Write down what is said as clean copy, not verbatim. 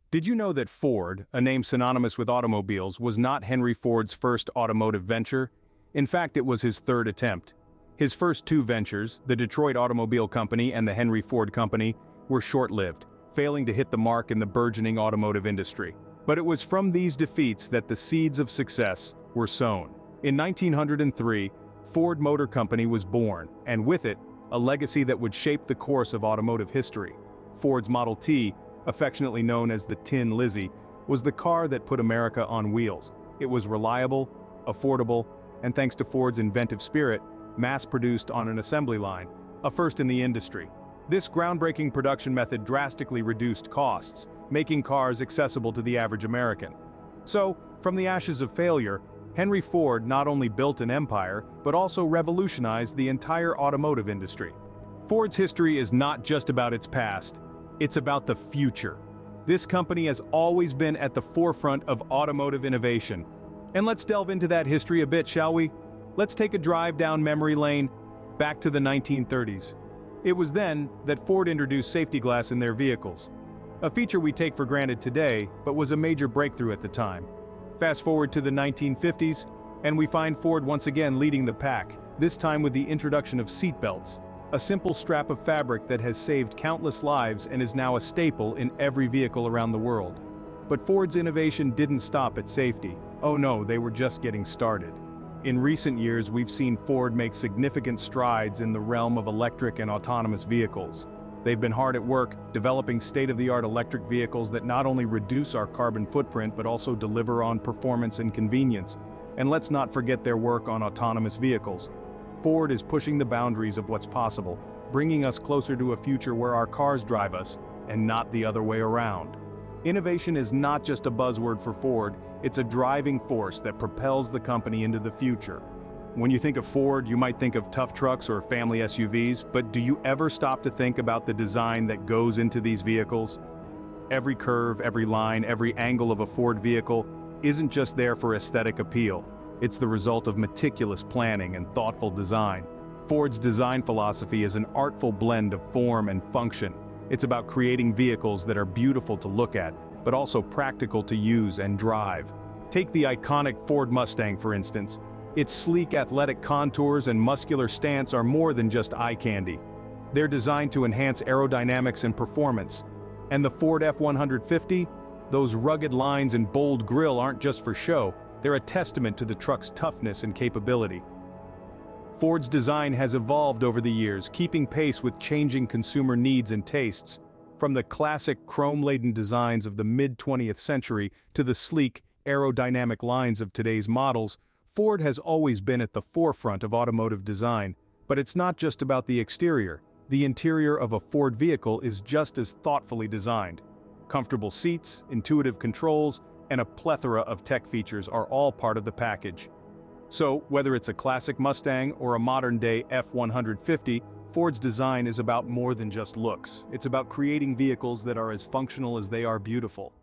Did you know that Ford, a name synonymous with automobiles, was not Henry Ford's first automotive venture? In fact, it was his third attempt. His first two ventures, the Detroit Automobile Company and the Henry Ford Company, were short-lived, failing to hit the mark in the burgeoning automotive industry. But it was from these defeats that the seeds of success were sown. In 1903, Ford Motor Company was born, and with it, a legacy that would shape the course of automotive history. Ford's Model T, affectionately known as the Tin Lizzie, was the car that put America on wheels. It was reliable, affordable, and thanks to Ford's inventive spirit, mass-produced on an assembly line, a first in the industry. This groundbreaking production method drastically reduced costs, making cars accessible to the average American. So, from the ashes of failure, Henry Ford not only built an empire, but also revolutionized the entire automotive industry. Ford's history is not just about its past, it's about the future. This company has always been at the forefront of automotive innovation. And let's delve into that history a bit, shall we? Let's take a drive down memory lane, back to the 1930s. It was then that Ford introduced safety glass in their vehicles. A feature we take for granted today, but was a major breakthrough at the time. Fast forward to the 1950s, and we find Ford once again leading the pack, this time with the introduction of seatbelts, a simple strap of fabric that has saved countless lives and is now a staple in every vehicle around the world. But Ford's innovation didn't stop at safety. Oh no, they were just getting started. In recent years, we've seen Ford make significant strides in the realm of electric and autonomous vehicles. They've been hard at work, developing state-of-the-art electric vehicles that not only reduce our carbon footprint but also deliver on performance and convenience. And let's not forget their work on autonomous vehicles. Ford is pushing the boundaries of what's possible, bringing us closer to a future where our cars drive us, and not the other way around. Innovation is not just a buzzword for Ford, it's a driving force that propels the company into the future. When you think of Ford, you might think of tough trucks or family SUVs, but do you ever stop to think about the design that goes into these vehicles? Every curve, every line, every angle of a Ford vehicle isn't just there for aesthetic appeal. It's the result of meticulous planning and thoughtful design. Ford's design philosophy is an artful blend of form and function. It's about creating vehicles that are beautiful to look at, but also practical to use and drive. Take the iconic Ford Mustang, for instance. Its sleek athletic contours and muscular stance are more than just eye candy. They're designed to enhance aerodynamics and performance. And the Ford F-150? Those rugged lines and bold grille aren't just for show, they're a testament to the truck's toughness and capability. Ford's design has evolved over the years, keeping pace with changing consumer needs and tastes. From the classic chrome-laden designs of the mid-20th century to the sleek, aerodynamic lines of today's models, Ford has always been at the forefront of automotive design. But it's not just about the exterior. The interior of a Ford vehicle is just as thoughtfully designed. Comfortable seats, intuitive controls, and a plethora of tech features are all part of the package. So, whether it's a classic Mustang or a modern-day F-150, Ford's design is about more than just looks. It's about creating vehicles that are as functional as they are beautiful.